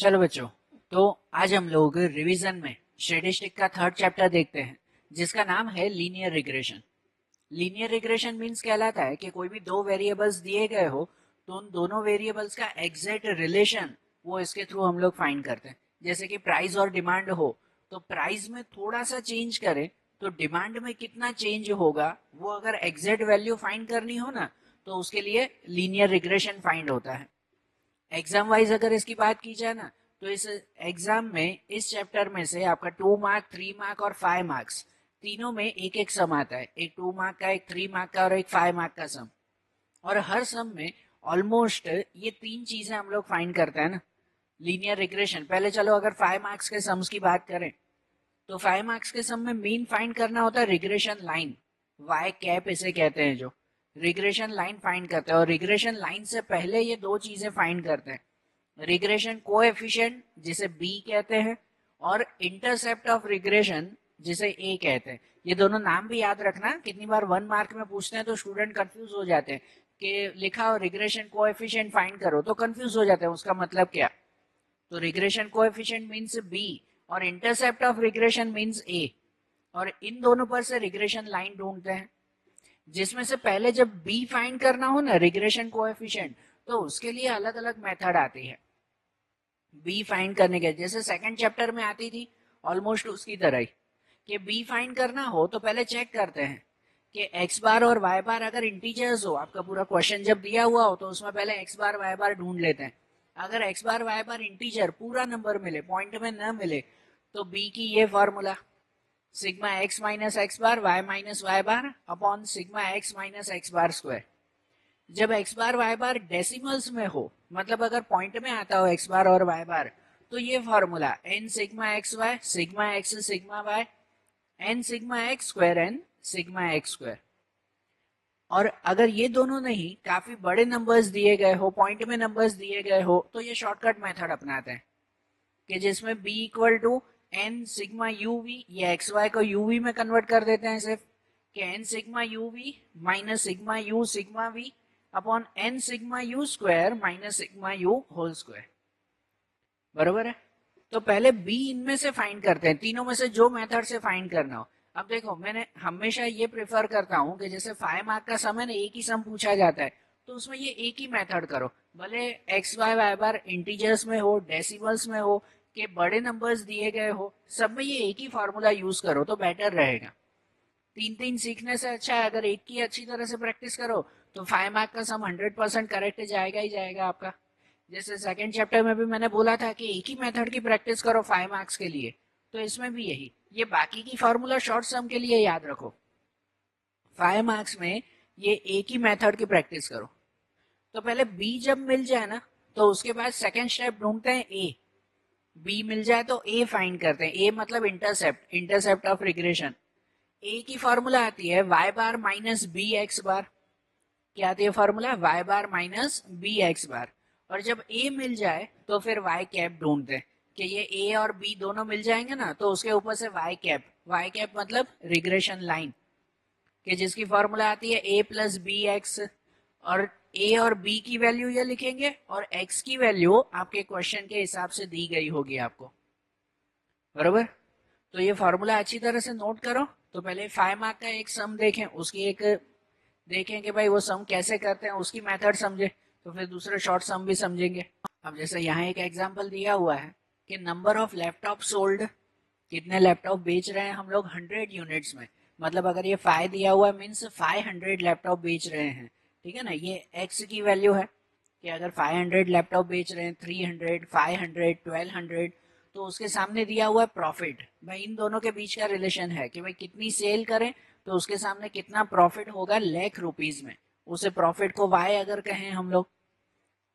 चलो बच्चों, तो आज हम लोग रिवीजन में स्टैटिस्टिक का थर्ड चैप्टर देखते हैं जिसका नाम है linear regression. Linear regression means कहलाता है कि कोई भी दो वेरिएबल्स दिए गए हो तो उन दोनों वेरिएबल्स का एग्जैक्ट रिलेशन वो इसके थ्रू हम लोग फाइंड करते हैं। जैसे कि प्राइस और डिमांड हो तो प्राइस में थोड़ा सा चेंज करें तो डिमांड में कितना चेंज होगा वो अगर एग्जैक्ट वैल्यू फाइंड करनी हो ना तो उसके लिए लीनियर रिग्रेशन फाइंड होता है। एग्जाम वाइज अगर इसकी बात की जाए ना तो इस एग्जाम में इस चैप्टर में से आपका 2 मार्क 3 मार्क और 5 मार्क्स तीनों में एक एक सम आता है। एक 2 मार्क का, एक 3 मार्क का और एक 5 मार्क का सम। और हर सम में ऑलमोस्ट ये तीन चीजें हम लोग फाइंड करते हैं ना लीनियर रिग्रेशन। पहले चलो अगर 5 मार्क्स के सम्स की बात करें तो 5 मार्क्स के सम में मेन फाइंड करना होता है रिग्रेशन लाइन, वाई कैप इसे कहते हैं, जो रिग्रेशन लाइन फाइंड करते हैं। और रिग्रेशन लाइन से पहले ये दो चीजें फाइंड करते हैं, रिग्रेशन कोएफिशिएंट जिसे बी कहते हैं और इंटरसेप्ट ऑफ रिग्रेशन जिसे ए कहते हैं। ये दोनों नाम भी याद रखना, कितनी बार 1 मार्क में पूछते हैं तो स्टूडेंट कंफ्यूज हो जाते हैं कि लिखा हो रिग्रेशन कोएफिशिएंट फाइंड करो तो कंफ्यूज हो जाते हैं उसका मतलब क्या। तो रिग्रेशन कोएफिशिएंट मींस बी और इंटरसेप्ट ऑफ रिग्रेशन मींस ए, और इन दोनों पर से रिग्रेशन लाइन ढूंढते हैं जिसमें से पहले जब बी फाइंड करना हो ना रिग्रेशन कोएफिशिएंट तो उसके लिए अलग अलग मेथड आती है बी फाइंड करने के। जैसे सेकंड चैप्टर में आती थी ऑलमोस्ट उसकी तरह ही कि बी फाइंड करना हो तो पहले चेक करते हैं कि एक्स बार और वाई बार अगर इंटीजर्स हो, आपका पूरा क्वेश्चन जब दिया हुआ हो तो उसमें पहले एक्स बार वाई बार ढूंढ लेते हैं। अगर x bar y bar integer पूरा नंबर मिले, पॉइंट में न मिले, तो बी की ये formula sigma x minus x bar y minus y bar upon sigma x minus x bar square. जब x bar y bar decimals में हो, मतलब अगर पॉइंट में आता हो एक्स बार और वाई बार, तो ये formula N sigma x Y sigma X sigma Y N sigma x square N sigma x square. और अगर ये दोनों नहीं, काफी बड़े नंबर्स दिए गए हो, पॉइंट में नंबर्स दिए गए हो, तो ये शॉर्टकट मेथड अपनाते हैं कि जिसमें b equal to N sigma U V, ये एक्स वाई को यू वी में कन्वर्ट कर देते हैं सिर्फ कि N sigma U V minus sigma U sigma V upon N sigma U square minus sigma U whole square. बरोबर है। तो पहले बी इनमें से फाइंड करते हैं, तीनों में से जो मेथड से फाइंड करना हो। अब देखो, मैंने हमेशा ये प्रेफर करता हूं कि जैसे 5 मार्क का सम है ना, एक ही सम पूछा जाता है तो उसमें ये एक ही मेथड करो, भले एक्स वाई वाई बार इंटीजर्स में हो, डेसिमल्स में हो, कि बड़े नंबर्स दिए गए हो, सब में ये एक ही फॉर्मूला यूज करो तो बेटर रहेगा। तीन तीन सीखने से अच्छा है अगर एक की अच्छी तरह से प्रैक्टिस करो तो 5 मार्क का सम 100% करेक्ट जाएगा ही जाएगा आपका। जैसे सेकंड चैप्टर में भी मैंने बोला था कि एक ही मेथड की प्रैक्टिस करो 5 मार्क्स के लिए, तो इसमें भी यही, ये बाकी की फॉर्मूला शॉर्ट सम के लिए याद रखो, 5 मार्क्स में ये एक ही मेथड की प्रैक्टिस करो। तो पहले बी जब मिल जाए ना तो उसके बाद सेकंड स्टेप ढूंढते हैं ए। बी मिल जाए तो ए फाइंड करते हैं, ए मतलब इंटरसेप्ट, इंटरसेप्ट ऑफ रिग्रेशन। ए की फॉर्मूला आती है वाई बार माइनस बी एक्स बार। क्या आती है फॉर्मूला? वाई बार माइनस बी एक्स बार। और जब ए मिल जाए तो फिर वाई कैप ढूंढते हैं कि ये ए और बी दोनों मिल जाएंगे ना तो उसके ऊपर से वाई कैप, वाई कैप मतलब रिग्रेशन लाइन, कि जिसकी फॉर्मूला आती है ए प्लस बी एक्स। और ए और बी की वैल्यू ये लिखेंगे और एक्स की वैल्यू आपके क्वेश्चन के हिसाब से दी गई होगी आपको। बरोबर। तो ये फॉर्मूला अच्छी तरह से नोट करो। तो पहले 5 मार्क का एक सम देखें, उसकी एक देखें कि भाई वो सम कैसे करते हैं, उसकी मेथड समझे, तो फिर दूसरे शॉर्ट सम भी समझेंगे। अब जैसे यहाँ एक एग्जांपल दिया हुआ है कि नंबर ऑफ लैपटॉप सोल्ड, कितने लैपटॉप बेच रहे हैं हम लोग 100 यूनिट्स में। मतलब अगर ये 5 दिया हुआ है मीन्स 500 लैपटॉप बेच रहे हैं, ठीक है ना। ये एक्स की वैल्यू है कि अगर 500 लैपटॉप बेच रहे हैं, 300 500 1200, तो उसके सामने दिया हुआ है प्रॉफिट। भाई इन दोनों के बीच का रिलेशन है कि भाई कितनी सेल करें तो उसके सामने कितना प्रॉफिट होगा लाख रुपीज में। उसे प्रॉफिट को वाई अगर कहें हम लोग,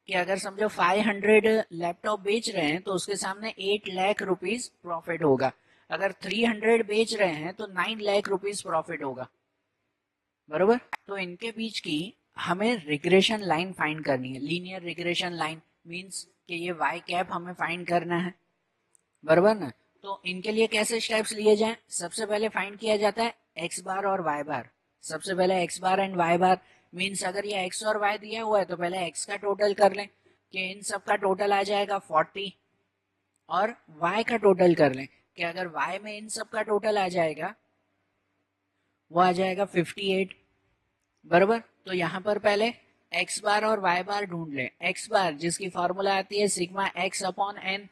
कि अगर समझो 500 लैपटॉप बेच रहे हैं तो उसके सामने 8 लाख रुपीज प्रॉफिट होगा। अगर 300 बेच रहे हैं तो 9 लाख रुपीज प्रॉफिट होगा। बरोबर। तो इनके बीच की हमें रिग्रेशन लाइन फाइंड करनी है, लीनियर रिग्रेशन लाइन मींस कि ये वाई कैप हमें फाइंड करना है। बरोबर ना। तो इनके लिए कैसे स्टेप्स लिए जाएं? सबसे पहले फाइंड किया जाता है एक्स बार और वाई बार। सबसे पहले X bar and Y bar means अगर ये एक्स और वाई दिया हुआ है तो पहले एक्स का टोटल कर लें कि इन सब का टोटल आ जाएगा 40 और y का टोटल कर लें कि अगर y में इन सब का टोटल आ जाएगा वो आ जाएगा 58, बराबर। तो यहाँ पर पहले x बार और y बार ढूंढ लें। x बार जिसकी फॉर्मूला आती है sigma x upon n,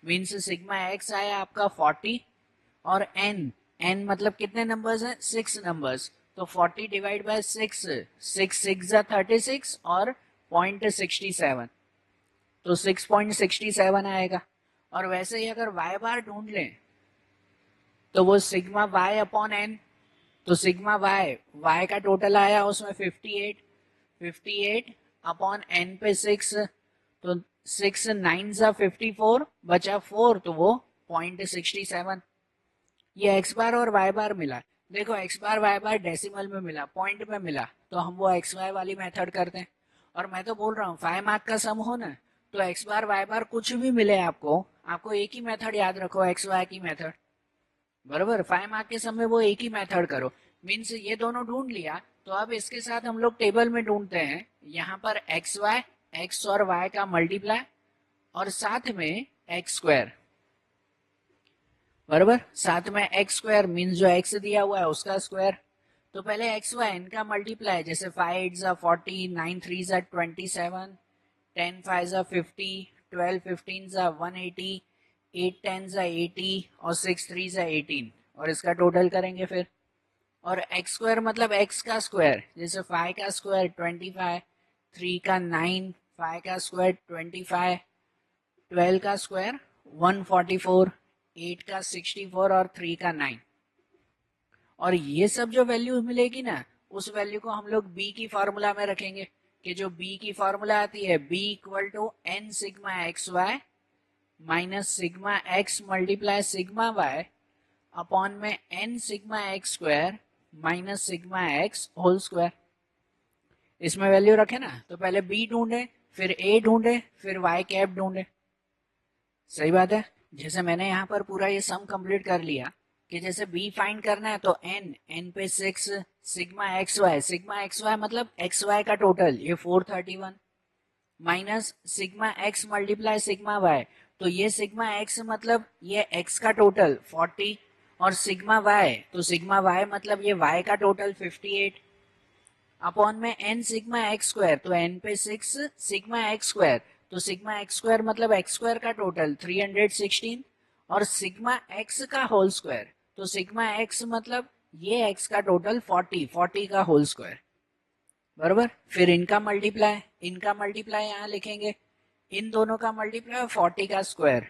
means sigma x आया आपका 40 और n मतलब कितने नंबर्स हैं, 6 नंबर्स। तो 40 डिवाइड बाय 6, 6 जा 36 और 0.67, तो 6.67 आएगा। और वैसे ही अगर y बार ढूंढ लें तो वो सिग्मा y अपॉन एन, तो सिग्मा y का टोटल आया उसमें 58, 58 अपॉन एन पे 6, तो 6 9 जा 54, बचा 4, तो वो 0.67। ये x बार और y बार मिला। देखो x बार y बार डेसिमल में मिला, पॉइंट में मिला, तो हम वो x y वाली मेथड करते हैं। और मैं तो बोल रहा हूँ 5 मार्क का सम हो ना, तो x बार y बार कुछ भी मिले आपको एक ही मेथड याद रखो, x y की मेथड, बराबर। 5 मार्क के सम में वो एक ही मेथड करो। मीन्स ये दोनों ढूंढ लिया, तो अब इसके साथ हम लोग टेबल में ढूंढते हैं, यहाँ पर x और y का मल्टीप्लाई और साथ में एक्स स्क्वायर, बराबर। साथ में एक्स स्क्वायर मीन्स जो एक्स दिया हुआ है उसका स्क्वायर। तो पहले एक्स वाई इनका मल्टीप्लाई, जैसे 5 8 जा 40, 9 3 जा 27, 10 5 जा 50, 12 15 जा 180, 8 10 जा 80 और 6 3 जा 18, और इसका टोटल करेंगे फिर। और एक्स स्क्वायर मतलब एक्स का स्क्वायर, जैसे 5 का स्क्वायर 25, 3 का 9, 5 का स्क्वायर 25, 12 का स्क्वायर 144, 8 का 64 और 3 का 9। और ये सब जो वैल्यू मिलेगी ना, उस वैल्यू को हम लोग b की फॉर्मूला में रखेंगे, कि जो b की फॉर्मूला आती है b equal to N sigma x y minus sigma x multiply sigma y upon में n sigma x square minus sigma x whole square. इसमें वैल्यू रखे ना, तो पहले b ढूंढे, फिर a ढूंढे, फिर y कैप ढूंढे। सही बात है। जैसे मैंने यहाँ पर पूरा ये सम कंप्लीट कर लिया, कि जैसे b फाइंड करना है तो n पे 6 सिग्मा एक्स वाई मतलब एक्स वाई का टोटल ये 431 minus sigma x multiply sigma y, तो ये सिग्मा एक्स मतलब ये x का टोटल 40 और सिग्मा वाई, तो सिग्मा वाई मतलब ये y का टोटल 58 अपॉन में n सिग्मा एक्स स्क्वायर, तो n पे 6 सिग्मा एक्स स्क्वायर, तो सिग्मा एक्स स्क्वायर मतलब एक्स स्क्वायर का टोटल 316 और सिग्मा एक्स का होल स्क्वायर, तो सिग्मा एक्स मतलब ये x का टोटल 40 का होल स्क्वायर, बराबर। फिर इनका मल्टीप्लाई यहाँ लिखेंगे, इन दोनों का मल्टीप्लाई 40 का स्क्वायर,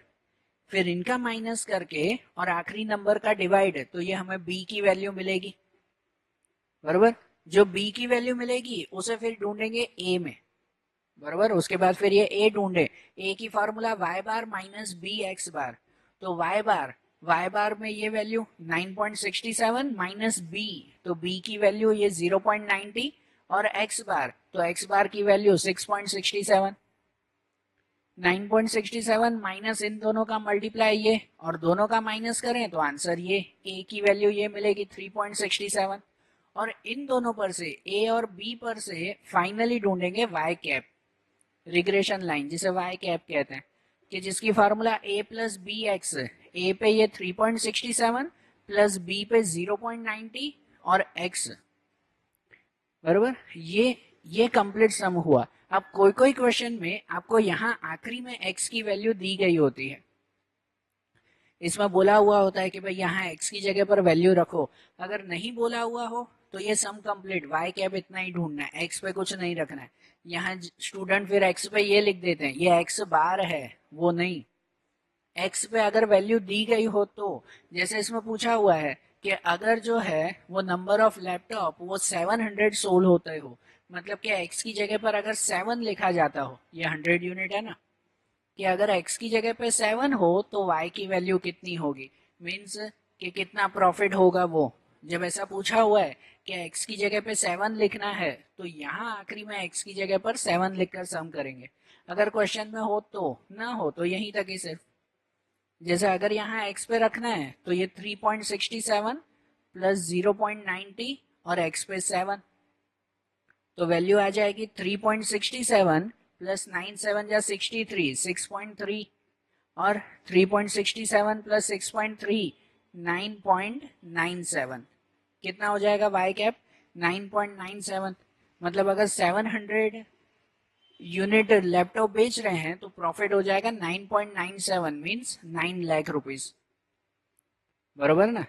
फिर इनका माइनस करके और आखिरी नंबर का डिवाइड, तो ये हमें b की वैल्यू मिलेगी, बराबर। जो b की वैल्यू मिलेगी उसे फिर ढूंढेंगे a में, बराबर। उसके बाद फिर ये a ढूंढे, a की फॉर्मूला y बार माइनस बी एक्स बार, तो y बार में ये वैल्यू 9.67 माइनस b, तो b की वैल्यू ये 0.90 और x बार, तो x बार की वैल्यू 6.67, 9.67 माइनस इन दोनों का मल्टीप्लाई ये और दोनों का माइनस करें तो आंसर ये a की वैल्यू ये मिलेगी 3.67। और इन दोनों पर से a और b पर से फाइनली ढूंढेंगे y कैप, रिग्रेशन लाइन जिसे y कैप कहते हैं, कि जिसकी formula a plus b x, a पे ये 3.67 प्लस b पे 0.90 और x, बरोबर। ये कंप्लीट सम हुआ। अब कोई क्वेश्चन में आपको यहाँ आखिरी में x की वैल्यू दी गई होती है, इसमें बोला हुआ होता है कि भाई यहाँ x की जगह पर वैल्यू रखो। अगर नहीं बोला हुआ हो तो ये सम कंप्लीट, y कैप इतना ही ढूंढना है, x पे कुछ नहीं रखना है। यहाँ स्टूडेंट फिर x पे ये लिख देते हैं ये x बार है, वो नहीं, x पे अगर वैल्यू दी गई हो तो, जैसे इसमें पूछा हुआ है कि अगर जो है वो नंबर ऑफ लैपटॉप वो 700 सोल्ड होते हो, मतलब कि x की जगह पर अगर 7 लिखा जाता हो, ये 100 यूनिट है ना, कि अगर x की जगह पे 7 हो तो y की वैल्यू कितनी होगी, मीन्स कि कितना प्रॉफिट होगा वो। जब ऐसा पूछा हुआ है कि x की जगह पे 7 लिखना है, तो यहाँ आखिरी में x की जगह पर 7 लिखकर सम करेंगे। अगर क्वेश्चन में हो तो, ना हो तो यहीं तक ही सिर्फ, जैसे अगर यहाँ x पे रखना है तो ये 3.67 प्लस 0.90 और x पे 7, तो वैल्यू आ जाएगी 3.67 प्लस 9 7 जा 63, 6.3 और 3.67 प्लस 6.3 9.97 कितना हो जाएगा वाई कैप 9.97। मतलब अगर 700 यूनिट लैपटॉप बेच रहे हैं तो प्रॉफिट हो जाएगा 9.97 मींस 9 लाख रुपीस। बरोबर ना,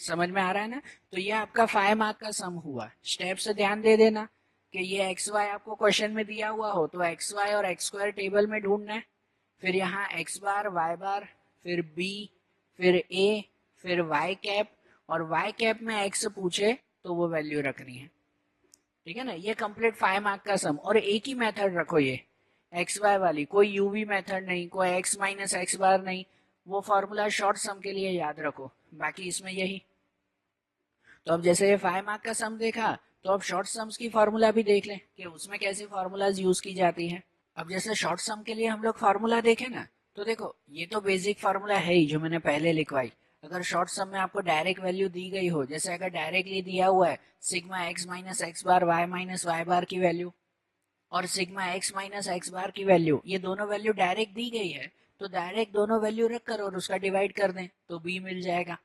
समझ में आ रहा है ना। तो ये आपका 5 मार्क का सम हुआ। स्टेप से ध्यान दे देना कि ये एक्स वाई आपको क्वेश्चन में दिया हुआ हो तो एक्स वाई और एक्स स्क्वायर टेबल में ढूंढना है, फिर यहाँ एक्स बार वाई बार फिर बी फिर ए फिर वाई कैप, और वाई कैप में एक्स पूछे तो वो वैल्यू रखनी है। ठीक है ना, ये कंप्लीट 5 मार्क का सम। और एक ही मेथड रखो, ये एक्स वाई वाली, कोई यूवी मेथड नहीं, कोई एक्स माइनस एक्स बार नहीं। वो फॉर्मूला शॉर्ट सम के लिए याद रखो, बाकी इसमें यही। तो अब जैसे ये 5 मार्क का सम देखा, तो अब शॉर्ट सम्स की फार्मूला भी देख लें कि उसमें कैसी फार्मूलाज यूज की जाती है। अब जैसे शॉर्ट सम के लिए हम लोग फार्मूला देखें ना, तो देखो ये तो बेसिक फार्मूला है ही जो मैंने पहले लिखवाई। अगर शॉर्ट सम में आपको डायरेक्ट वैल्यू दी गई हो, जैसे अगर डायरेक्टली दिया हुआ है sigma x minus x bar y minus y बार की वैल्यू और सिग्मा एक्स माइनस एक्स बार की वैल्यू, ये दोनों वैल्यू डायरेक्ट दी गई है, तो डायरेक्ट दोनों वैल्यू रख कर और उसका डिवाइड कर दें तो बी मिल जाएगा।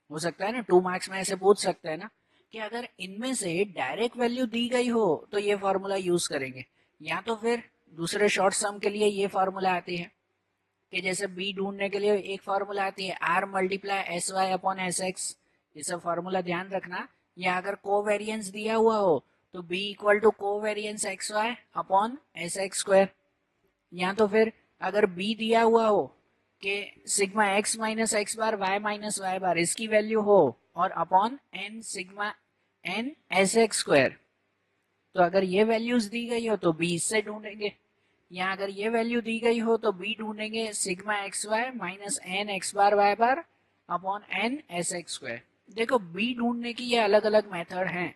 हो सकता है ना 2 मार्क्स में ऐसे पूछ सकते हैं ना कि अगर इनमें से डायरेक्ट वैल्यू दी गई हो तो ये फॉर्मूला यूज करेंगे, या तो फिर दूसरे शॉर्ट सम के लिए ये फॉर्मूला आती है कि जैसे बी ढूंढने के लिए एक फॉर्मूला आती है r multiply s y upon s x. ये सब फॉर्मूला ध्यान रखना। या अगर कोवेरियंस दिया हुआ हो तो b equal to covariance x y upon s x square. या तो फिर अगर बी दिया हुआ हो कि sigma x minus x bar y minus y bar इसकी वैल्यू हो और upon N sigma n s x square, तो अगर ये वैल्यूज दी गई हो तो बी इससे ढूंढेंगे। या अगर ये वैल्यू दी गई हो तो बी ढूंढेंगे sigma x y minus n x bar y bar upon n s x square. देखो बी ढूंढने की ये अलग अलग मेथड हैं,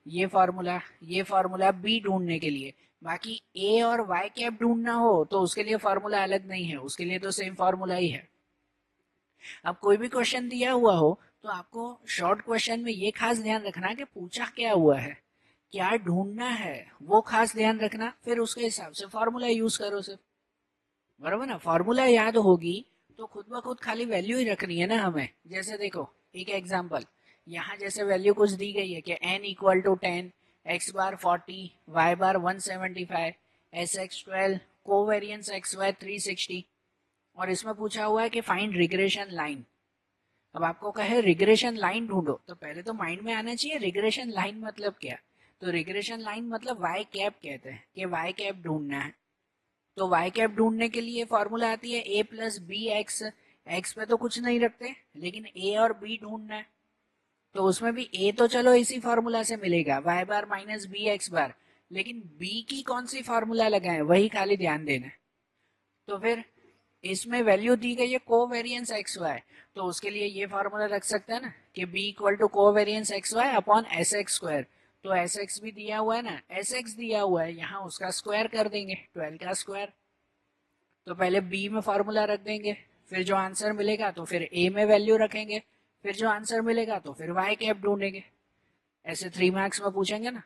ये फार्मूला बी ढूंढने के लिए। बाकी ए और वाई कैप ढूंढना हो तो उसके लिए फार्मूला अलग नहीं है, उसके लिए तो सेम फार्मूला ही है। अब कोई भी क्वेश्चन दिया हुआ हो तो आपको शॉर्ट क्वेश्चन में ये खास ध्यान रखना कि पूछा क्या हुआ है, क्या ढूंढना है, वो खास ध्यान रखना, फिर उसके हिसाब से फॉर्मूला यूज करो सिर्फ। बराबर ना, फॉर्मूला याद होगी तो खुद ब खुद खाली वैल्यू ही रखनी है ना हमें। जैसे देखो एक एग्जांपल, यहाँ जैसे वैल्यू कुछ दी गई है कि n equal to 10, x bar 40, y bar 175, s x 12, covariance x y 360, और इसमें पूछा हुआ है कि फाइंड रिग्रेशन लाइन। अब आपको कहे रिग्रेशन लाइन ढूंढो तो पहले तो माइंड में आना चाहिए रिग्रेशन लाइन मतलब क्या। तो रिग्रेशन लाइन मतलब वाई कैप कहते हैं कि वाई कैप ढूंढना है। तो वाई कैप ढूंढने के लिए फॉर्मूला आती है ए प्लस बी एक्स। एक्स पे तो कुछ नहीं रखते, लेकिन ए और बी ढूंढना है तो उसमें भी ए तो चलो इसी फॉर्मूला से मिलेगा वाई बार माइनस बी एक्स बार, लेकिन बी की कौन सी फॉर्मूला लगाए वही खाली ध्यान देना है। तो फिर इसमें वैल्यू दी गई है कोवेरियंस एक्स वाई, तो उसके लिए ये फॉर्मूला रख सकते हैं ना कि b equal to covariance x y upon s x square. तो एस एक्स भी दिया हुआ है ना, एस एक्स दिया हुआ है, यहाँ उसका स्क्वायर कर देंगे 12 का स्क्वायर। तो पहले बी में फॉर्मूला रख देंगे, फिर जो आंसर मिलेगा तो फिर ए में वैल्यू रखेंगे, फिर जो आंसर मिलेगा तो फिर वाई कैप ढूंढेंगे। ऐसे 3 मार्क्स में पूछेंगे ना,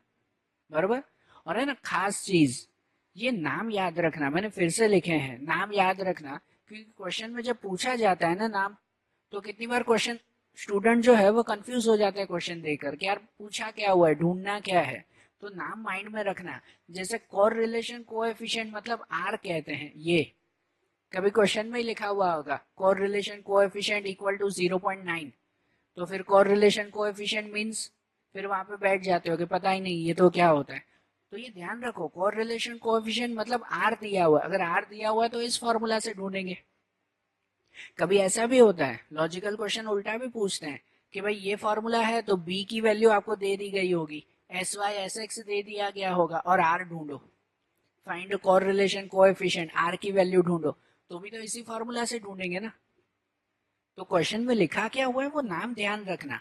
बराबर। और है ना खास चीज, ये नाम याद रखना, मैंने फिर से लिखे हैं नाम याद रखना, क्योंकि क्वेश्चन में जब पूछा जाता है ना नाम, तो कितनी बार क्वेश्चन स्टूडेंट जो है वो कंफ्यूज हो जाता है क्वेश्चन देखकर कि यार पूछा क्या हुआ है, ढूंढना क्या है। तो नाम माइंड में रखना। जैसे कोर रिलेशन कोएफिशिएंट मतलब आर कहते हैं, ये कभी क्वेश्चन में ही लिखा हुआ होगा correlation coefficient equal to 0.9, तो फिर कोर रिलेशन कोएफिशिएंट मींस फिर वहां पे बैठ जाते हो कि पता ही नहीं ये तो क्या होता है। तो ये ध्यान रखो कोर रिलेशन कोएफिशिएंट मतलब आर दिया हुआ, अगर आर दिया हुआ है तो इस फॉर्मूला से ढूंढेंगे। कभी ऐसा भी होता है लॉजिकल क्वेश्चन उल्टा भी पूछते हैं कि भाई ये फॉर्मूला है तो बी की वैल्यू आपको दे दी गई होगी, एस वाई एस एक्स दे दिया गया होगा और आर ढूंढो, find correlation coefficient r की वैल्यू ढूंढो, तो भी तो इसी फॉर्मूला से ढूंढेंगे ना। तो क्वेश्चन में लिखा क्या हुआ है वो नाम ध्यान रखना।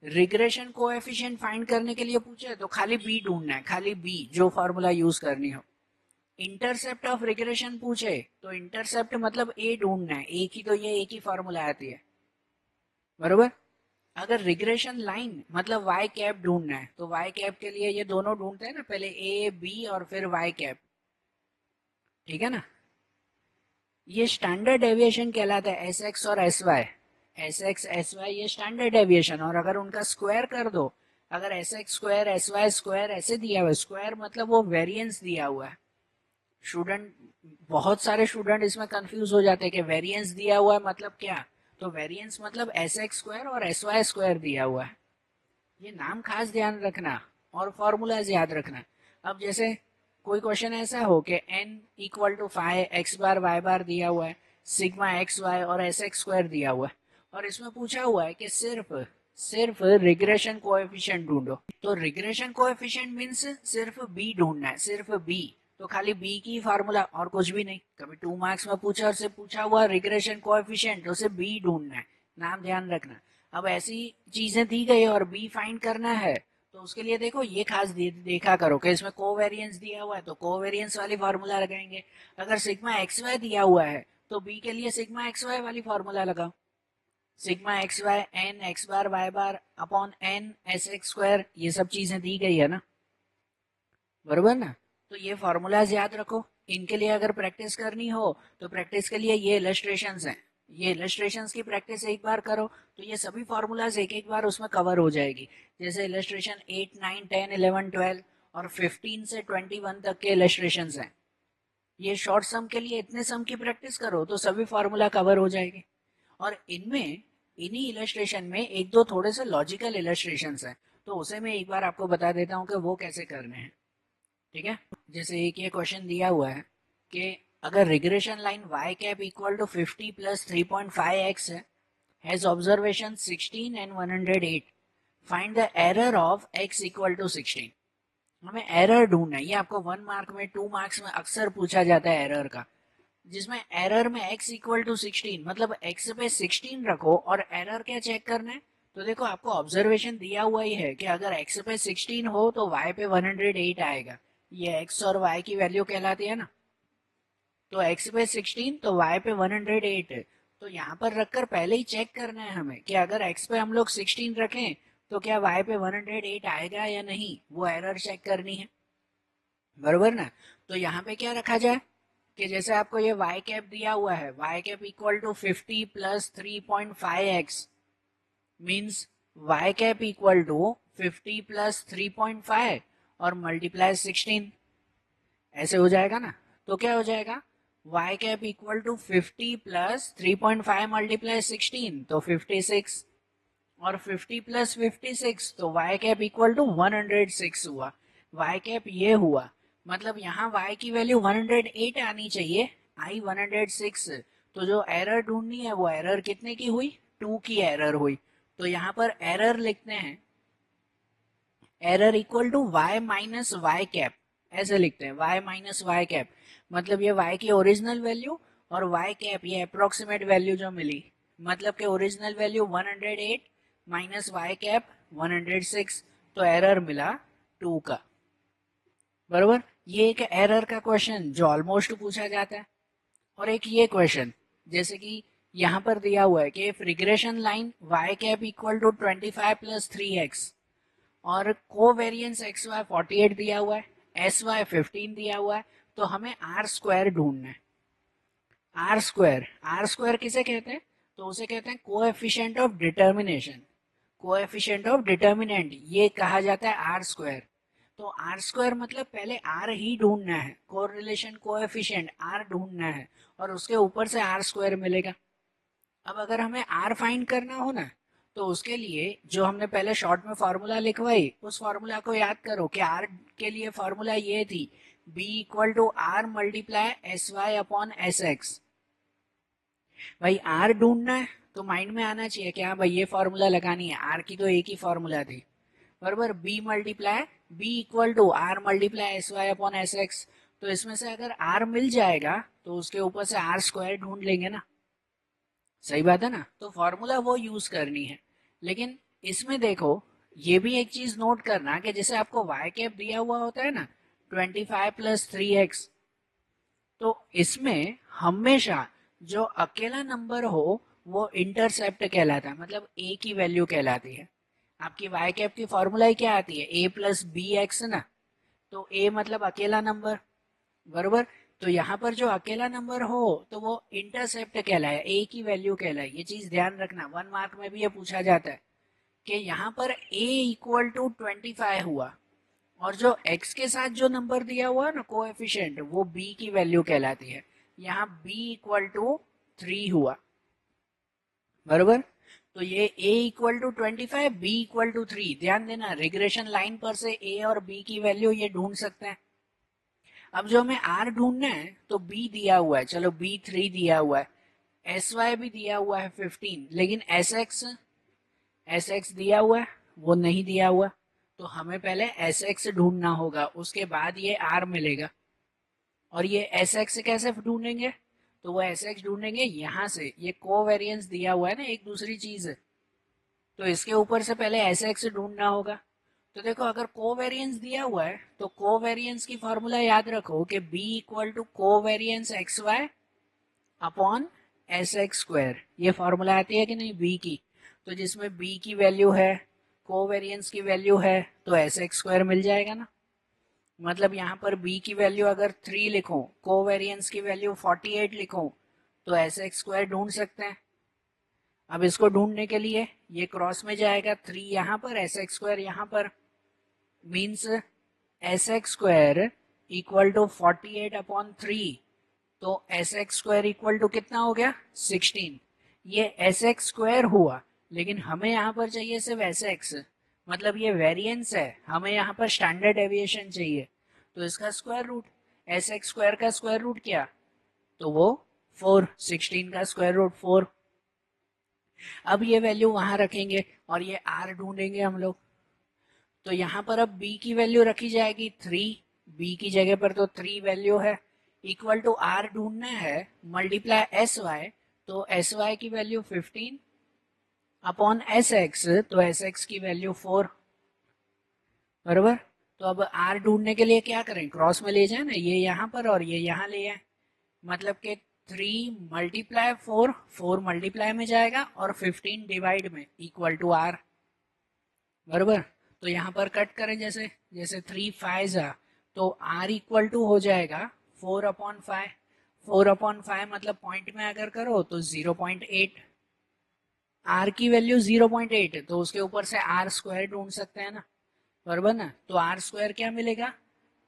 रिग्रेशन कोएफिशिएंट फाइंड करने के लिए पूछे तो खाली बी ढूंढना है, खाली बी जो फॉर्मूला यूज करनी हो। इंटरसेप्ट ऑफ रिग्रेशन पूछे तो इंटरसेप्ट मतलब ए ढूंढना है, ए की तो ये एक ही फॉर्मूला आती है, बरोबर। अगर रिग्रेशन लाइन मतलब वाई कैप ढूंढना है तो वाई कैप के लिए ये दोनों ढूंढते हैं ना, पहले ए बी और फिर वाई कैप, ठीक है ना। ये स्टैंडर्ड डेविएशन कहलाता है, एस एक्स और s y. S x s y ये स्टैंडर्ड डेविएशन, और अगर उनका स्क्वायर कर दो, अगर s x square s y square ऐसे दिया हुआ है, स्क्वायर मतलब वो वेरिएंस दिया हुआ है। स्टूडेंट, बहुत सारे स्टूडेंट इसमें कंफ्यूज हो जाते हैं कि वेरिएंस दिया हुआ है मतलब क्या। तो वेरिएंस मतलब एस एक्स स्क्वायर और एस वाई स्क्वायर दिया हुआ है। ये नाम खास ध्यान रखना और फॉर्मूलाज याद रखना। अब जैसे कोई क्वेश्चन ऐसा हो कि n equal to 5 x bar y bar दिया हुआ है, सिग्मा एक्स वाई और एस एक्स स्क्वायर दिया हुआ है, और इसमें पूछा हुआ है कि सिर्फ सिर्फ रिग्रेशन कोएफिशिएंट ढूंढो। तो रिग्रेशन कोएफिशिएंट मींस सिर्फ b ढूंढना है, सिर्फ b। तो खाली b की फार्मूला और कुछ भी नहीं। कभी 2 मार्क्स में पूछा और से पूछा हुआ रिग्रेशन कोएफिशिएंट, तो सिर्फ b ढूंढना है, नाम ध्यान रखना। अब ऐसी चीजें दी गई और बी फाइंड करना है, तो उसके लिए देखो ये खास देखा करो कि इसमें कोवेरिएंस दिया हुआ है तो कोवेरिएंस वाली फार्मूला लगाएंगे। अगर सिग्मा एक्स वाई दिया हुआ है तो बी के लिए सिग्मा एक्स वाई वाली फार्मूला लगाओ। Sigma x y n x bar y bar upon n s x square, ये सब चीजें दी गई है ना, बरोबर ना। तो ये फॉर्मूलाज याद रखो। इनके लिए अगर प्रैक्टिस करनी हो तो प्रैक्टिस के लिए ये इलस्ट्रेशंस हैं, ये इलस्ट्रेशंस की प्रैक्टिस एक बार करो तो ये सभी फॉर्मूलाज एक एक बार उसमें कवर हो जाएगी। जैसे इलस्ट्रेशन 8 9 10 11 12 और 15 से 21 तक के इलस्ट्रेशंस हैं। ये शॉर्ट सम के लिए इतने सम की प्रैक्टिस करो तो सभी फॉर्मूला कवर हो जाएंगे। और इनमें इन्हीं इलस्ट्रेशन में एक दो थोड़े से लॉजिकल इलस्ट्रेशंस हैं, तो उसे मैं एक बार आपको बता देता हूँ कि वो कैसे करने हैं। ठीक है। जैसे एक ये क्वेश्चन दिया हुआ है कि अगर regression line y cap equal to 50 plus 3.5x है, has observation 16 and 108, find the error of x equal to 16। हमें एरर ढूंढना है। ये आपको 1 मार्क में 2 मार्क्स में अक्सर पूछा जाता है एरर का, जिसमें एरर में x इक्वल टू 16 मतलब x पे 16 रखो और एरर क्या चेक करना है। तो देखो आपको ऑब्जर्वेशन दिया हुआ ही है कि अगर x पे 16 हो तो y पे 108 आएगा। ये x और y की वैल्यू कहलाती है ना। तो x पे 16 तो y पे 108 है। तो यहाँ पर रखकर पहले ही चेक करना है हमें कि अगर x पे हम लोग 16 रखें तो क्या y पे 108 आएगा या नहीं, वो एरर चेक करनी है, बरोबर ना। तो यहाँ पे क्या रखा जाए कि जैसे आपको ये y कैप दिया हुआ है, y cap equal to 50 plus 3.5x means y cap equal to 50 plus 3.5 और मल्टीप्लाई 16, ऐसे हो जाएगा ना। तो क्या हो जाएगा, y cap equal to 50 plus 3.5 multiply 16 तो 56, और 50 प्लस 56 तो y कैप इक्वल टू 106 हुआ। y कैप ये हुआ, मतलब यहाँ y की वैल्यू 108 आनी चाहिए, आई 106। तो जो एरर ढूंढनी है वो एरर कितने की हुई, 2 की एरर हुई। तो यहाँ पर एरर लिखते हैं, error equal to y minus y cap, ऐसे लिखते हैं y माइनस वाई कैप। मतलब ये y की ओरिजिनल वैल्यू और y कैप ये अप्रोक्सीमेट वैल्यू जो मिली, मतलब कि original value 108 minus y cap 106, तो एरर मिला 2 का, बरोबर। ये एक एरर का क्वेश्चन जो ऑलमोस्ट पूछा जाता है। और एक ये क्वेश्चन जैसे कि यहाँ पर दिया हुआ है कि if regression line y cap equal to 25 plus 3x और कोवेरिएंस एक्स वाई 48 दिया हुआ है, एस वाई 15 दिया हुआ है, तो हमें आर स्क्वायर ढूंढना है। आर स्क्वायर, आर स्क्वायर किसे कहते हैं, तो उसे कहते हैं coefficient of determination, coefficient of determinant, ये कहा जाता है आर स्क्वायर। तो आर स्क्वायर मतलब पहले आर ही ढूंढना है, कोरिलेशन कोएफिशिएंट आर ढूंढना है, और उसके ऊपर से आर स्क्वायर मिलेगा। अब अगर हमें आर फाइंड करना हो ना, तो उसके लिए जो हमने पहले शॉर्ट में फॉर्मूला लिखवाई, उस फॉर्मूला को याद करो कि आर के लिए फॉर्मूला ये थी, b equal to r multiply s y upon s x. भाई आर ढूंढना है तो माइंड में आना चाहिए कि हाँ भाई ये फॉर्मूला लगानी है, आर की तो एक ही फॉर्मूला थी, बराबर। B multiply b equal to r multiply s y upon s x. तो इसमें से अगर आर मिल जाएगा तो उसके ऊपर से आर स्क्वायर ढूंढ लेंगे ना, सही बात है ना। तो फॉर्मूला वो यूज करनी है। लेकिन इसमें देखो ये भी एक चीज नोट करना कि जैसे आपको y कैप दिया हुआ होता है ना 25 प्लस 3x, तो इसमें हमेशा जो अकेला नंबर हो वो इंटरसेप्ट कहलाता है, मतलब a की वैल्यू कहलाती है। आपकी y कैप की फॉर्मूला ही क्या आती है, a प्लस बी एक्स ना। तो a मतलब अकेला नंबर, बरोबर। तो यहाँ पर जो अकेला नंबर हो तो वो इंटरसेप्ट कहलाए, ए की वैल्यू कहलाए। ये चीज ध्यान रखना, 1 मार्क में भी ये पूछा जाता है कि यहाँ पर a इक्वल टू 25 हुआ और जो x के साथ जो नंबर दिया हुआ है ना कोएफिशिएंट, वो b की वैल्यू कहलाती है। यहाँ b इक्वल टू 3 हुआ, बरोबर। तो ये a equal to 25, b equal to 3। ध्यान देना, रिग्रेशन लाइन पर से a और b की वैल्यू ये ढूंढ सकते हैं। अब जो हमें r ढूंढना है तो b दिया हुआ है, चलो b 3 दिया हुआ है, sy भी दिया हुआ है 15, लेकिन sx दिया हुआ है, वो नहीं दिया हुआ। तो हमें पहले sx ढूंढना होगा, उसके बाद ये r मिलेगा। और ये sx कैसे ढूंढेंगे? तो वो sx ढूंढेंगे यहाँ से, ये कोवेरिएंस दिया हुआ है ना, एक दूसरी चीज है, तो इसके ऊपर से पहले sx ढूंढना होगा। तो देखो, अगर कोवेरिएंस दिया हुआ है तो कोवेरिएंस की फॉर्मूला याद रखो कि b equal to covariance x y upon s x square. ये फॉर्मूला आती है कि नहीं b की? तो जिसमें b की वैल्यू है, कोवेरिएंस की वैल्यू है, तो एस एक्स स्क्वायर मिल जाएगा ना। मतलब यहाँ पर b की वैल्यू अगर 3 लिखूं, कोवेरिएंस की वैल्यू 48 लिखूं, तो एस एक्स स्क्वायर ढूंढ सकते हैं। अब इसको ढूंढने के लिए ये क्रॉस में जाएगा, 3 यहाँ पर, एस एक्स स्क्वायर यहाँ पर, means s x square equal to 48 upon 3। तो s x square equal to कितना हो गया? 16। ये एस एक्स स्क्वायर हुआ, लेकिन हमें यहाँ पर चाहिए सिर्फ एस एक्स, मतलब ये वेरिएंस है, हमें यहाँ पर स्टैंडर्ड डेविएशन चाहिए। तो इसका square root, s x square का स्क्वायर रूट क्या? तो वो 4, 16 का स्क्वायर रूट 4। अब ये वैल्यू वहां रखेंगे और ये r ढूंढेंगे हम लोग। तो यहाँ पर अब b की वैल्यू रखी जाएगी 3, b की जगह पर तो 3 वैल्यू है, इक्वल टू r ढूंढना है, मल्टीप्लाई एस वाई, तो एस वाई की वैल्यू 15 अपॉन एस एक्स, तो एस एक्स की वैल्यू 4, बरोबर। तो अब r ढूंढने के लिए क्या करें? क्रॉस में ले जाए ना, ये यहाँ पर और ये यहाँ ले आए, मतलब कि 3 मल्टीप्लाई 4, 4 मल्टीप्लाई में जाएगा और 15 डिवाइड में, इक्वल टू r, बरोबर। तो यहाँ पर कट करें, जैसे जैसे 3 5 जा, तो r इक्वल टू हो जाएगा 4 अपॉन 5। 4 अपॉन 5 मतलब पॉइंट में अगर करो तो 0.8, r की वैल्यू 0.8, तो उसके ऊपर से r स्क्वायर ढूंढ सकते हैं ना, बरोबर ना। तो r स्क्वायर क्या मिलेगा?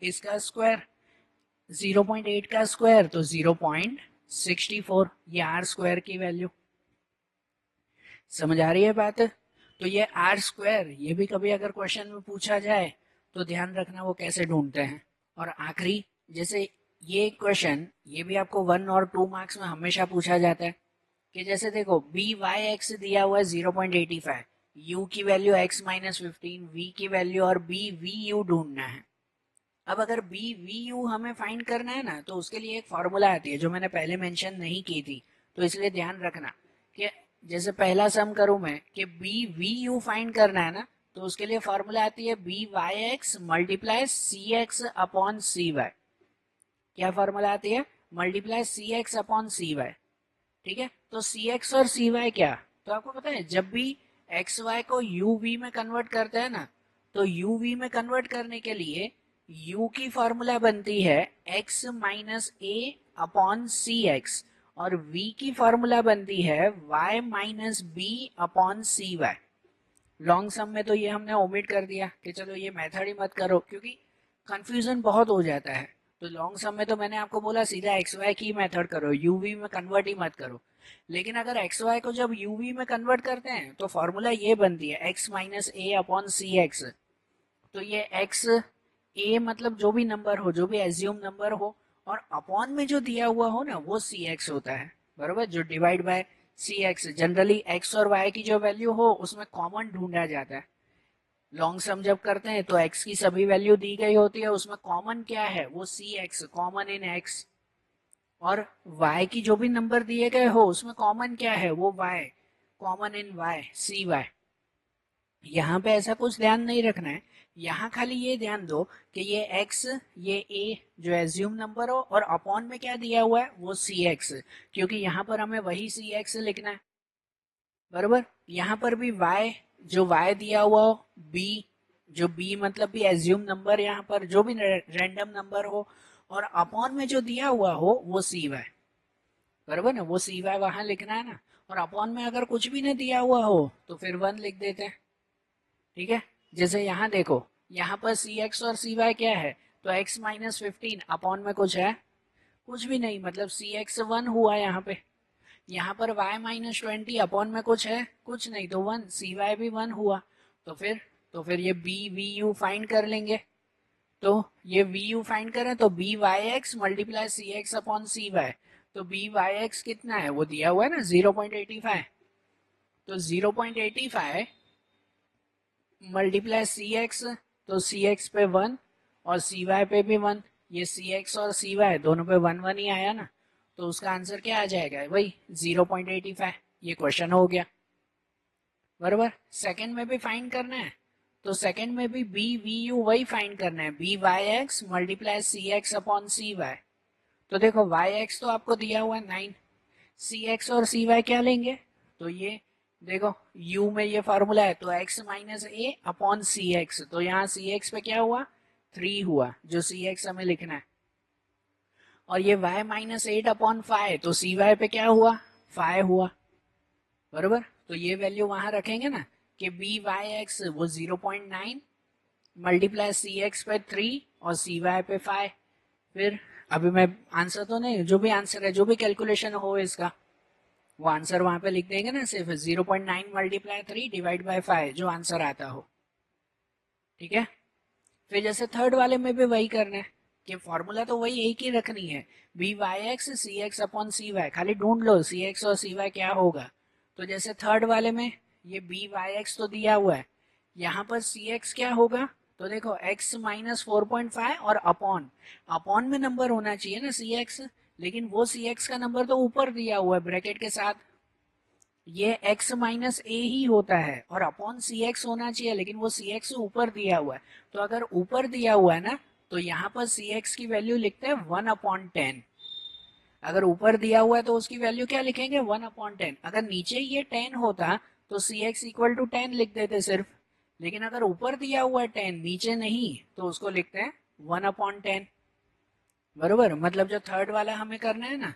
इसका स्क्वायर, 0.8 का स्क्वायर तो 0.64, ये r स्क्वायर की वैल्यू। समझ आ रही है बात? तो ये आर स्क्वायर, ये भी कभी अगर क्वेश्चन में पूछा जाए तो ध्यान रखना वो कैसे ढूंढते हैं। और आखिरी, जैसे ये क्वेश्चन, ये भी आपको 1 और 2 मार्क्स में हमेशा पूछा जाता है कि जैसे देखो बी वाई एक्स दिया हुआ है 0.85, यू की वैल्यू x माइनस 15, वी की वैल्यू, और बी वी यू ढूंढना है। अब अगर बी वी यू हमें फाइंड करना है ना, तो उसके लिए एक फॉर्मूला आती है जो मैंने पहले मेंशन नहीं की थी, तो इसलिए ध्यान रखना कि जैसे पहला सम करूं मैं कि बी वी यू फाइंड करना है ना, तो उसके लिए फॉर्मूला आती है B Y x multiply C x upon सी वाई। क्या फॉर्मूला आती है? मल्टीप्लाई सी एक्स अपॉन सी वाई, ठीक है। तो सी एक्स और सी वाई क्या? तो आपको पता है, जब भी एक्स वाई को यू वी में कन्वर्ट करते हैं ना, तो यू वी में कन्वर्ट करने के लिए u की फॉर्मूला बनती है x माइनस ए अपॉन सी एक्स, और v की फॉर्मूला बनती है y माइनस बी अपॉन सी वाई। लॉन्ग सम में तो ये हमने ओमिट कर दिया कि चलो ये मेथड ही मत करो, क्योंकि कंफ्यूजन बहुत हो जाता है। तो लॉन्ग सम में तो मैंने आपको बोला सीधा एक्स वाई की मेथड करो, यूवी में कन्वर्ट ही मत करो। लेकिन अगर एक्स वाई को जब यूवी में कन्वर्ट करते हैं तो फॉर्मूला ये बनती है x माइनस ए अपॉन सी एक्स। तो ये x a मतलब जो भी नंबर हो, जो भी एज्यूम नंबर हो, और अपॉन में जो दिया हुआ हो ना, वो सी एक्स होता है, बरोबर, जो divide by c x. Generally x और y की जो वैल्यू हो उसमें कॉमन ढूंढा जाता है। लॉन्ग सम जब करते हैं तो x की सभी वैल्यू दी गई होती है, उसमें कॉमन क्या है? वो सी एक्स, कॉमन इन x। और y की जो भी नंबर दिए गए हो उसमें कॉमन क्या है? वो y, common in y, c y. यहाँ पे ऐसा कुछ ध्यान नहीं रखना है, यहाँ खाली ये ध्यान दो कि ये x, ये a जो एज्यूम नंबर हो, और अपॉन में क्या दिया हुआ है? वो सी एक्स, क्योंकि यहाँ पर हमें वही सी एक्स लिखना है, बरोबर। यहाँ पर भी y, जो y दिया हुआ हो, b, जो b मतलब भी एज्यूम नंबर, यहाँ पर जो भी रैंडम नंबर हो, और अपॉन में जो दिया हुआ हो वो सी वाई, बराबर ना, वो सी वाई वहां लिखना है ना। और अपॉन में अगर कुछ भी नहीं दिया हुआ हो तो फिर 1 लिख देते हैं, ठीक है। जैसे यहाँ देखो, यहाँ पर सी एक्स और सी वाई क्या है, तो x माइनस 15 अपॉन में कुछ है, कुछ भी नहीं, मतलब सी एक्स 1 हुआ यहाँ पे। यहाँ पर y माइनस 20 अपॉन में कुछ है, कुछ नहीं, तो 1, सी वाई भी 1 हुआ। तो फिर ये बी वी यू फाइंड कर लेंगे। तो ये वी यू फाइंड करें तो B Y x multiply C x upon सी वाई। तो बी वाई एक्स कितना है वो दिया हुआ है ना 0.85। तो 0.85 मल्टीप्लाई सी एक्स, तो सी एक्स पे 1 और सी वाई पे भी 1, ये सी एक्स और सी वाई दोनों पे 1 1 ही आया ना। तो उसका आंसर क्या आ जाएगा वही 0.85। ये क्वेश्चन हो गया, बराबर। सेकंड में भी फाइंड करना है, तो सेकंड में भी बी वी यू वही फाइंड करना है, B Y x multiply C x upon सी वाई। तो देखो वाई एक्स तो आपको दिया हुआ है 9, सी एक्स और सी वाई क्या लेंगे, तो ये देखो u में ये फॉर्मूला है, तो x माइनस ए अपॉन सी एक्स, तो यहाँ सी एक्स पे क्या हुआ 3 हुआ, जो सी एक्स हमें लिखना है। और ये y माइनस 8 अपॉन 5, तो सी वाई पे क्या हुआ 5 हुआ, बरोबर। तो ये वैल्यू वहां रखेंगे ना कि बी वाई एक्स वो 0.9 मल्टीप्लाई सी एक्स पे 3 और सी वाई पे 5। फिर अभी मैं आंसर तो नहीं, जो भी आंसर है, जो भी कैलकुलेशन हो इसका, वो आंसर वहां पे लिख देंगे ना, सिर्फ 0.9 मल्टीप्लाई 3 डिवाइड बाय 5 जो आंसर आता हो, ठीक है। फिर जैसे थर्ड वाले में भी वही करना है कि फॉर्मूला तो वही एक ही रखनी है, बी वाई एक्स सी एक्स अपॉन सी वाई, खाली ढूंढ लो सी एक्स और सी वाई क्या होगा। तो जैसे थर्ड वाले में ये बी वाई एक्स तो दिया हुआ है, यहाँ पर सी एक्स क्या होगा, तो देखो x माइनस 4.5 और अपॉन, अपॉन में नंबर होना चाहिए ना सी एक्स, लेकिन वो सी एक्स का नंबर तो ऊपर दिया हुआ है ब्रैकेट के साथ, ये x माइनस ए ही होता है, और अपॉन सी एक्स होना चाहिए, लेकिन वो सी एक्स ऊपर दिया हुआ है। तो अगर ऊपर दिया हुआ है ना, तो यहाँ पर सी एक्स की वैल्यू लिखते हैं 1/10। अगर ऊपर दिया हुआ है तो उसकी वैल्यू क्या लिखेंगे 1/10। अगर नीचे ये 10 होता तो सी एक्स इक्वल टू 10 लिख देते सिर्फ, लेकिन अगर ऊपर दिया हुआ है 10 नीचे नहीं, तो उसको लिखते हैं 1/10, बरोबर। मतलब जो थर्ड वाला हमें करना है ना,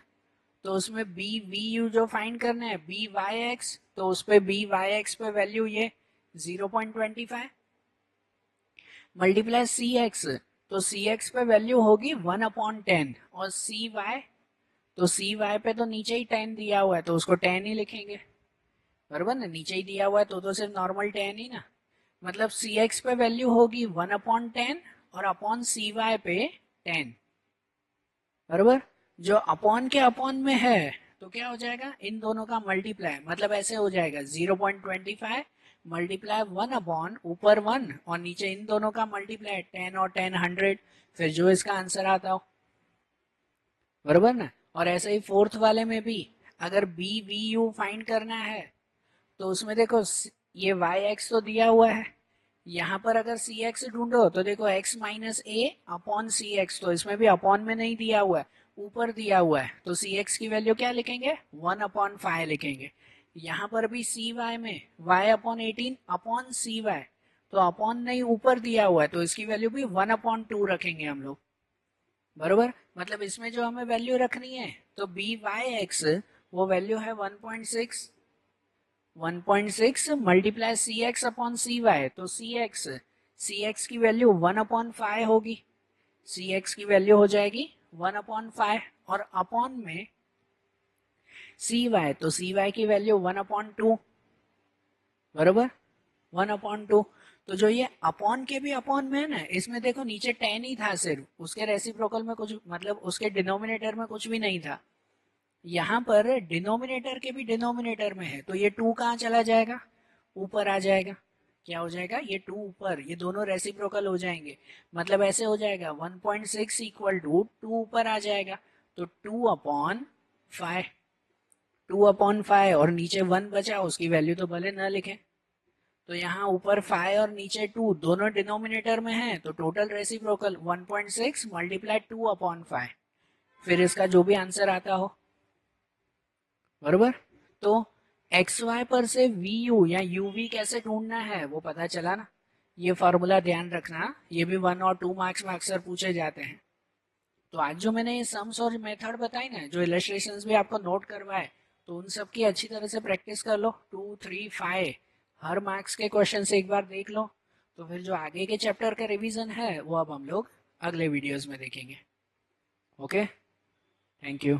तो उसमें बी वी यू जो फाइंड करना है बी वाई एक्स, तो उस पे बी वाई एक्स पे वैल्यू ये 0.25 मल्टीप्लाई सी एक्स, तो सी एक्स पे वैल्यू होगी 1/10, और सी वाई, तो सी वाई पे तो नीचे ही 10 दिया हुआ है तो उसको 10 ही लिखेंगे, बराबर ना, नीचे ही दिया हुआ है तो सिर्फ नॉर्मल 10 ही ना। मतलब सी एक्स पे वैल्यू होगी 1/10 और अपॉन सी वाई पे 10, बराबर। जो अपॉन के अपॉन में है तो क्या हो जाएगा इन दोनों का मल्टीप्लाई, मतलब ऐसे हो जाएगा 0.25 मल्टीप्लाई 1/, ऊपर 1 और नीचे इन दोनों का मल्टीप्लाई 10 और 10 100, फिर जो इसका आंसर आता हो, बराबर ना। और ऐसे ही फोर्थ वाले में भी अगर बी वी यू फाइंड करना है, तो उसमें देखो ये वाई एक्स तो दिया हुआ है, यहाँ पर अगर सी एक्स ढूंढो तो देखो x माइनस ए अपॉन सी एक्स, तो इसमें भी अपॉन में नहीं दिया हुआ है, ऊपर दिया हुआ है, तो सी एक्स की वैल्यू क्या लिखेंगे 1/5 लिखेंगे। यहाँ पर भी सी वाई में y/18 अपॉन सी वाई, तो अपॉन नहीं ऊपर दिया हुआ है, तो इसकी वैल्यू भी 1/2 रखेंगे हम लोग, बरोबर। मतलब इसमें जो हमें वैल्यू रखनी है, तो बी वाई एक्स वो वैल्यू है 1.6, 1.6 मल्टीप्लाई सी एक्स अपॉन सी वाई, तो सी एक्स की वैल्यू 1/5 होगी, सी एक्स की वैल्यू हो जाएगी 1/5, और अपॉन में सी वाई, तो सी वाई की वैल्यू 1/2, बरोबर 1/2। तो जो ये अपॉन के भी अपॉन में है ना, इसमें देखो नीचे 10 ही था सिर्फ, उसके रेसिप्रोकल में कुछ, मतलब उसके डिनोमिनेटर में कुछ भी नहीं था, यहाँ पर डिनोमिनेटर के भी डिनोमिनेटर में है, तो ये 2 कहाँ चला जाएगा ऊपर आ जाएगा, क्या हो जाएगा ये 2 ऊपर, ये दोनों रेसिप्रोकल हो जाएंगे, मतलब ऐसे हो जाएगा 1.6 इक्वल टू 2 ऊपर आ जाएगा, तो 2/5, 2/5 और नीचे 1 बचा, उसकी वैल्यू तो भले ना लिखें, तो यहाँ ऊपर 5 और नीचे 2 दोनों डिनोमिनेटर में है, तो टोटल रेसिप्रोकल 1.6 मल्टीप्लाई 2/5, फिर इसका जो भी आंसर आता हो, बरोबर। तो एक्स वाई पर से वी यू या यू वी कैसे ढूंढना है वो पता चला ना, ये फॉर्मूला ध्यान रखना, ये भी 1 और 2 मार्क्स में अक्सर पूछे जाते हैं। तो आज जो मैंने ये सम्स और मेथड बताई ना, जो इलस्ट्रेशंस भी आपको नोट करवाए, तो उन सब की अच्छी तरह से प्रैक्टिस कर लो। 2, 3, 5 हर मार्क्स के क्वेश्चन से एक बार देख लो। तो फिर जो आगे के चैप्टर का रिवीजन है वो अब हम लोग अगले वीडियोस में देखेंगे। Okay, thank you.